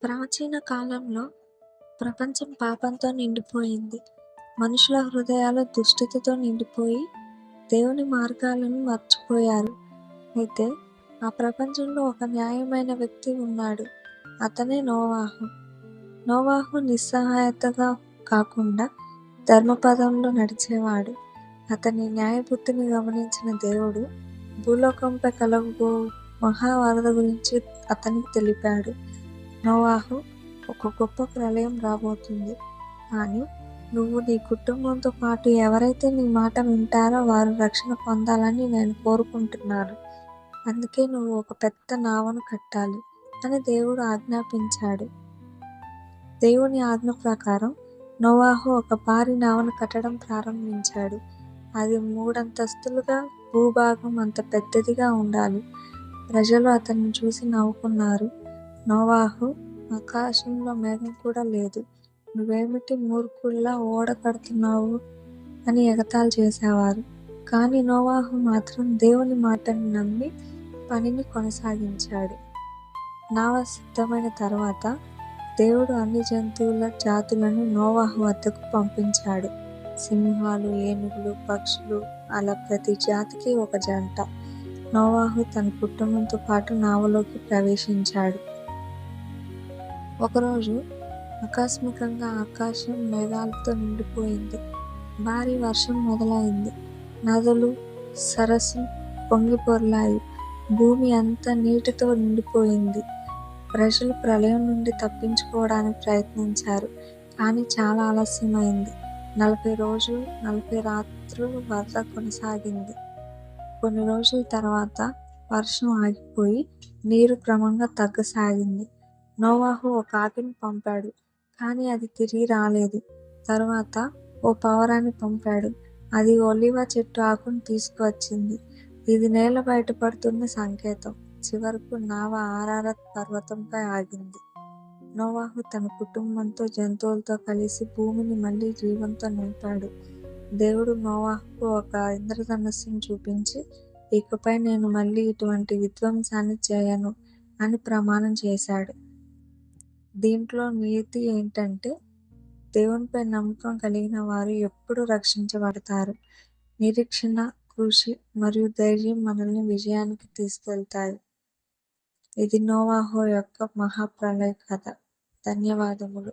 ప్రాచీన కాలంలో ప్రపంచం పాపంతో నిండిపోయింది. మనుషుల హృదయాలు దుష్టతతో నిండిపోయి దేవుని మార్గాలను మర్చిపోయారు. అయితే ఆ ప్రపంచంలో ఒక న్యాయమైన వ్యక్తి ఉన్నాడు. అతనే నోవాహు. నోవాహు నిస్సహాయతగా కాకుండా ధర్మపదంలో నడిచేవాడు. అతని న్యాయబుద్ధిని గమనించిన దేవుడు భూలోకంపై కలగబో మహా వరద గురించి అతనికి తెలిపాడు. నోవాహు, ఒక గొప్ప ప్రళయం రాబోతుంది. కానీ నువ్వు నీ కుటుంబంతో పాటు ఎవరైతే నీ మాట వింటారో వారు రక్షణ పొందాలని నేను కోరుకుంటున్నాను. అందుకే నువ్వు ఒక పెద్ద నావను కట్టాలి అని దేవుడు ఆజ్ఞాపించాడు. దేవుని ఆజ్ఞ ప్రకారం నోవాహు ఒక భారీ నావను కట్టడం ప్రారంభించాడు. అది 3 అంతస్తులుగా, భూభాగం అంత పెద్దదిగా ఉండాలి. ప్రజలు అతన్ని చూసి నవ్వుకున్నారు. నోవాహు, ఆకాశంలో మేఘం కూడా లేదు, నువ్వేమిటి మూర్ఖుల్లా ఓడ కడుతున్నావు అని ఎగతాళి చేసేవారు. కానీ నోవాహు మాత్రం దేవుని మాటని నమ్మి పనిని కొనసాగించాడు. నావ సిద్ధమైన తర్వాత దేవుడు అన్ని జంతువుల జాతులను నోవాహు వద్దకు పంపించాడు. సింహాలు, ఏనుగులు, పక్షులు, అలా ప్రతి జాతికి ఒక జంట. నోవాహు తన కుటుంబంతో పాటు నావలోకి ప్రవేశించాడు. ఒకరోజు ఆకస్మికంగా ఆకాశం మేఘాలతో నిండిపోయింది. భారీ వర్షం మొదలైంది. నదులు, సరస్సులు పొంగిపొర్లాయి. భూమి అంతా నీటితో నిండిపోయింది. ప్రజలు ప్రళయం నుండి తప్పించుకోవడానికి ప్రయత్నించారు. కానీ చాలా ఆలస్యమైంది. 40 రోజులు 40 రాత్రులు వరద కొనసాగింది. కొన్ని రోజుల తర్వాత వర్షం ఆగిపోయి నీరు క్రమంగా తగ్గసాగింది. నోవాహు ఒక కాకిని పంపాడు, కానీ అది తిరిగి రాలేదు. తరువాత ఓ పావురాన్ని పంపాడు. అది ఒలీవ చెట్టు ఆకును తీసుకువచ్చింది. ఇది నేల బయటపడుతున్న సంకేతం. చివరకు నావ ఆరారత్ పర్వతంపై ఆగింది. నోవాహు తన కుటుంబంతో, జంతువులతో కలిసి భూమిని మళ్లీ జీవంతో నింపాడు. దేవుడు నోవాహుకు ఒక ఇంద్రధనుస్సును చూపించి, ఇకపై నేను మళ్లీ ఇటువంటి విధ్వంసాన్ని చేయను అని ప్రమాణం చేశాడు. దీంట్లో నీతి ఏంటంటే, దేవునిపై నమ్మకం కలిగిన వారు ఎప్పుడూ రక్షించబడతారు. నిరీక్షణ, కృషి మరియు ధైర్యం మనల్ని విజయానికి తీసుకెళ్తాయి. ఇది నోవాహు యొక్క మహాప్రళయ కథ. ధన్యవాదములు.